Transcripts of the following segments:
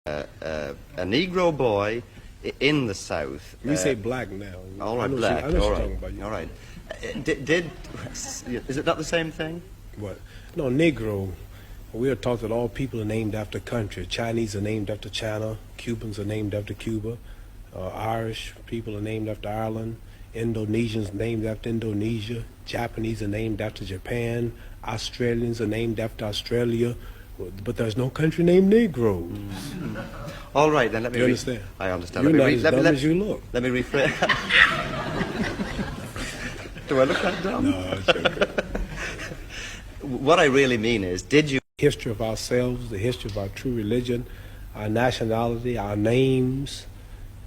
a Negro boy in the South. We say black now. All right, black. All right, all right. Is it not the same thing? What? No, Negro. We are taught that all people are named after country. Chinese are named after China. Cubans are named after Cuba. Irish people are named after Ireland. Indonesians named after Indonesia. Japanese are named after Japan. Australians are named after Australia. But there's no country named Negro. All right, then let me. You understand? I understand. You're not as dumb as you look. Let me rephrase. Do I look that dumb? No, it's okay. What I really mean is, did you? History of ourselves, the history of our true religion, our nationality, our names.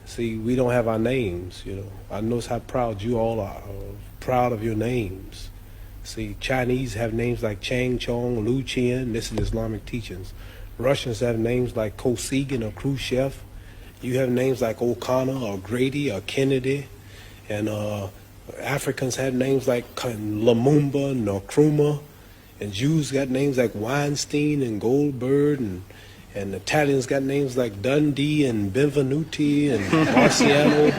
See, we don't have our names, you know. I notice how proud you all are, proud of your names. See, Chinese have names like Chang Chong, Lu Qian. This is Islamic teachings. Russians have names like Kosygin or Khrushchev. You have names like O'Connor or Grady or Kennedy. And Africans have names like Lumumba, Nkrumah. And Jews got names like Weinstein and Goldberg, and Italians got names like Dundee and Benvenuti and Marciano.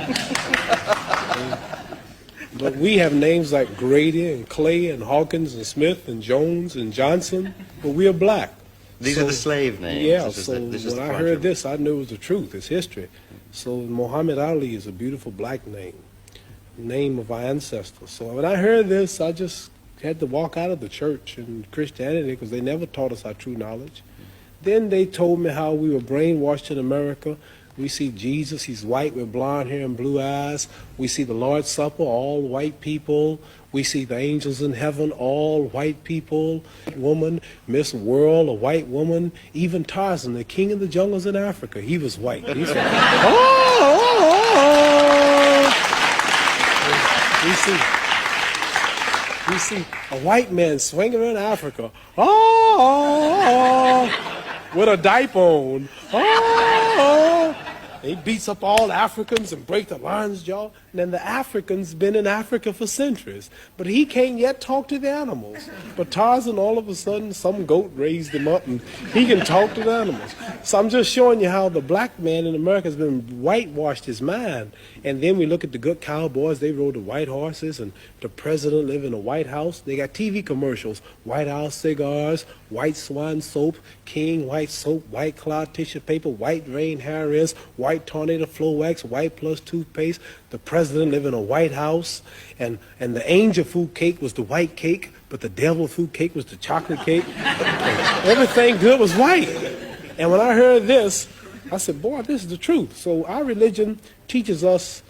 But we have names like Grady and Clay and Hawkins and Smith and Jones and Johnson, but we are black. These are the slave names. Yeah, so when I heard this, I knew it was the truth. It's history. So Muhammad Ali is a beautiful black name of our ancestors. So when I heard this, I just had to walk out of the church and Christianity because they never taught us our true knowledge. Then they told me how we were brainwashed in America. We see Jesus, he's white with blonde hair and blue eyes. We see the Lord's Supper, all white people. We see the angels in heaven, all white people. Woman, Miss World, a white woman. Even Tarzan, the king of the jungles in Africa, he was white. He said, We see a white man swinging around Africa, with a diaper on. He beats up all Africans and breaks the lion's jaw. And then the Africans been in Africa for centuries. But he can't yet talk to the animals. But Tarzan, all of a sudden, some goat raised him up and he can talk to the animals. So I'm just showing you how the black man in America has been whitewashed his mind. And then we look at the good cowboys. They rode the white horses, and the president lived in a White House. They got TV commercials, White House cigars, White Swan soap, King White soap, White Cloud tissue paper, White Rain hair rinse, White Tornado Flow Wax, White Plus toothpaste. The president lived in a White House, and the angel food cake was the white cake, but the devil food cake was the chocolate cake. Everything good was white. And when I heard this, I said, boy, this is the truth. So our religion teaches us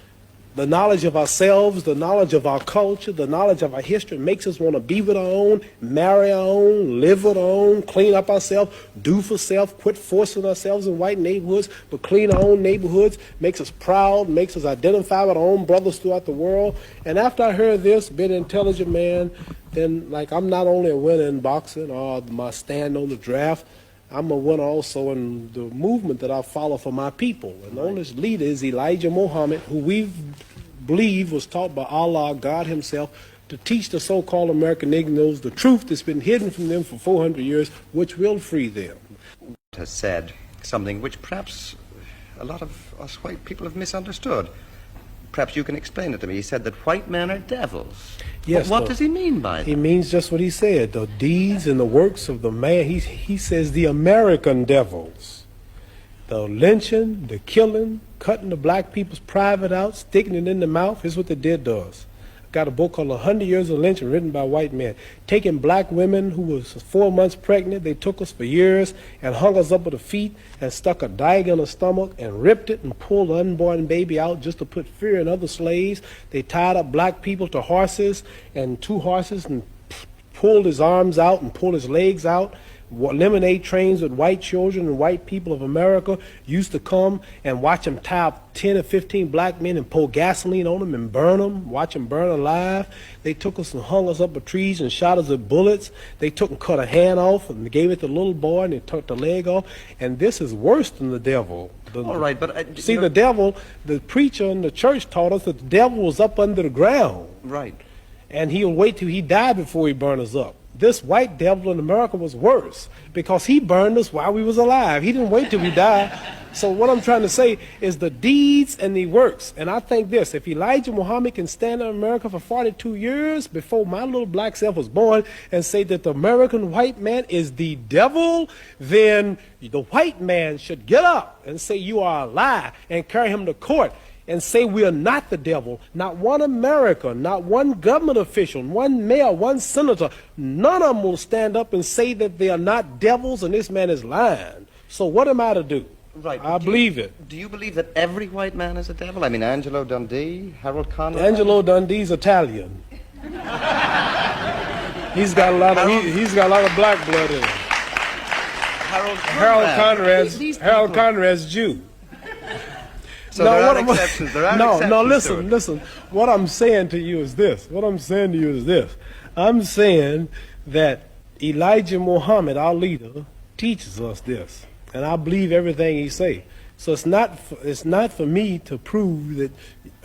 the knowledge of ourselves, the knowledge of our culture, the knowledge of our history, makes us want to be with our own, marry our own, live with our own, clean up ourselves, do for self, quit forcing ourselves in white neighborhoods, but clean our own neighborhoods, makes us proud, makes us identify with our own brothers throughout the world. And after I heard this, being an intelligent man, then like I'm not only a winner in boxing or my stand on the draft, I'm a winner also in the movement that I follow for my people. And the only leader is Elijah Muhammad, who we believe was taught by Allah, God himself, to teach the so-called American Negroes the truth that's been hidden from them for 400 years, which will free them. Has said something which perhaps a lot of us white people have misunderstood. Perhaps you can explain it to me. He said that white men are devils. Yes. What does he mean by that? He means just what he said, the deeds and the works of the man. He says the American devils. The lynching, the killing, cutting the black people's private out, sticking it in the mouth is what they did to us. Got a book called 100 Years of Lynching written by white men. Taking black women who was 4 months pregnant, they took us for years and hung us up at the feet and stuck a dagger in the stomach and ripped it and pulled the unborn baby out just to put fear in other slaves. They tied up black people to horses, and 2 horses, and pulled his arms out and pulled his legs out. Lemonade trains with white children and white people of America used to come and watch them tie up 10 or 15 black men and pour gasoline on them and burn them, watch them burn alive. They took us and hung us up with trees and shot us with bullets. They took and cut a hand off and gave it to the little boy, and they took the leg off. And this is worse than the devil. All right, but... see, the devil, the preacher in the church taught us that the devil was up under the ground. Right. And he'll wait till he died before he burn us up. This white devil in America was worse because he burned us while we was alive. He didn't wait till we died. So what I'm trying to say is the deeds and the works. And I think this, if Elijah Muhammad can stand in America for 42 years before my little black self was born and say that the American white man is the devil, then the white man should get up and say you are a lie and carry him to court and say we are not the devil. Not one American, not one government official, one mayor, one senator, none of them will stand up and say that they are not devils and this man is lying. So what am I to do? Right. I believe it. Do you believe that every white man is a devil? I mean, Angelo Dundee, Harold Conrad? Angelo Dundee's Italian. He's got a lot of he's got a lot of black blood in him. Harold Conrad's Jew. So there are exceptions. There are exceptions. No, listen. What I'm saying to you is this. I'm saying that Elijah Muhammad, our leader, teaches us this. And I believe everything he say. So it's not for me to prove that.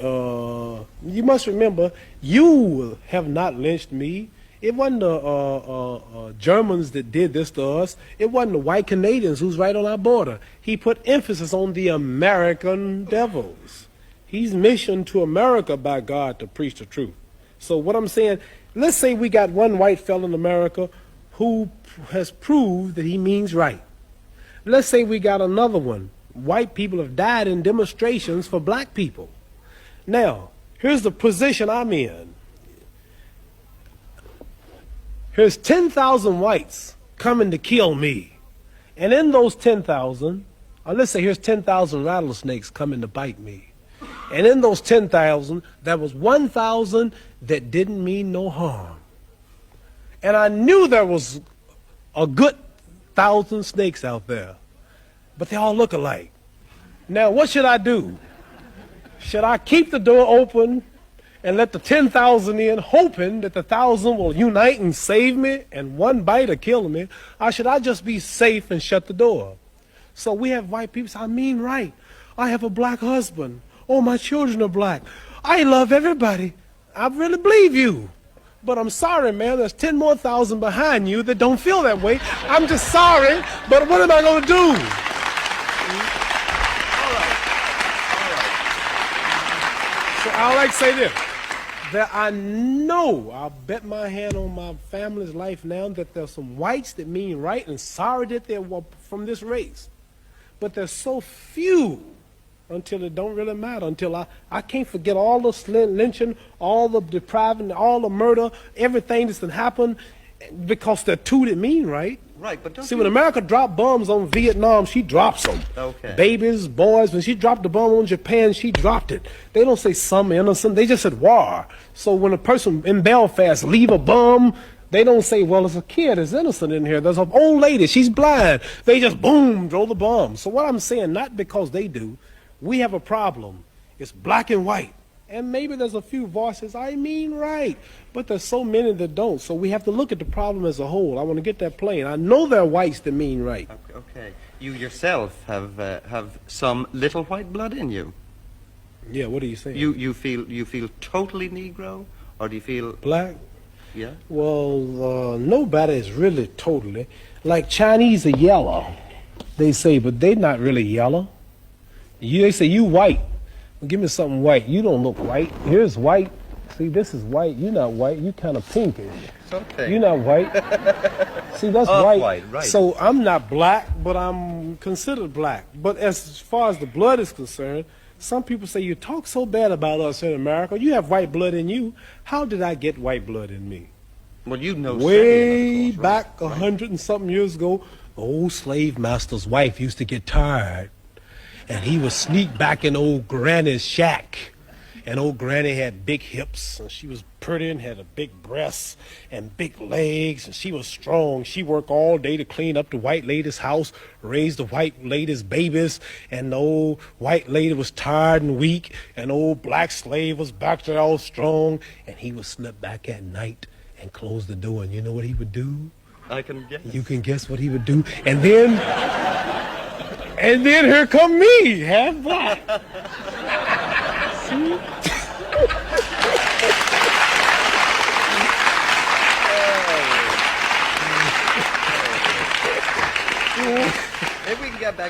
You must remember, you have not lynched me. It wasn't the Germans that did this to us. It wasn't the white Canadians who's right on our border. He put emphasis on the American devils. He's missioned to America by God to preach the truth. So what I'm saying, let's say we got one white fellow in America who has proved that he means right. Let's say we got another one. White people have died in demonstrations for black people. Now, here's the position I'm in. Here's 10,000 whites coming to kill me. And in those 10,000, or let's say here's 10,000 rattlesnakes coming to bite me. And in those 10,000, there was 1,000 that didn't mean no harm. And I knew there was a good 1,000 snakes out there, but they all look alike. Now, what should I do? Should I keep the door open and let the 10,000 in, hoping that the 1,000 will unite and save me and one bite will kill me? Or should I just be safe and shut the door? So we have white people say, I mean right. I have a black husband. Oh, my children are black. I love everybody. I really believe you. But I'm sorry, man, there's 10 more thousand behind you that don't feel that way. I'm just sorry, but what am I going to do? All right. So I like to say this, that I know, I'll bet my hand on my family's life now, that there's some whites that mean right and sorry that they were from this race. But there's so few until it don't really matter, until I can't forget all the lynching, all the depriving, all the murder, everything that's happened, because they're two that mean right. Right, but don't See, when America dropped bombs on Vietnam, she drops them. Okay. Babies, boys, when she dropped the bomb on Japan, she dropped it. They don't say some innocent, they just said war. So when a person in Belfast leave a bomb, they don't say, well, there's a kid that's innocent in here. There's an old lady, she's blind. They just, boom, throw the bomb. So what I'm saying, not because they do, we have a problem. It's black and white. And maybe there's a few voices, I mean right. But there's so many that don't. So we have to look at the problem as a whole. I want to get that plain. I know there are whites that mean right. Okay. You yourself have some little white blood in you. Yeah, what are you saying? You feel totally Negro? Or do you feel... Black? Yeah? Well, nobody is really totally. Like Chinese are yellow, they say, but they're not really yellow. They say, you white. Well, give me something white. You don't look white. Here's white. See, this is white. You're not white. You kind of pinkish. It's okay. You're not white. See, that's white. White, right. So I'm not black, but I'm considered black. But as far as the blood is concerned, some people say, you talk so bad about us in America. You have white blood in you. How did I get white blood in me? Well, you know... Way back 100 and something years ago, the old slave master's wife used to get tired. And he would sneak back in old Granny's shack. And old Granny had big hips, and she was pretty and had a big breasts and big legs, and she was strong. She worked all day to clean up the white lady's house, raise the white lady's babies, and the old white lady was tired and weak, and old black slave was back there all strong, and he would slip back at night and close the door, and you know what he would do? I can guess. You can guess what he would do. And then here come me, half black. See? Maybe we can get back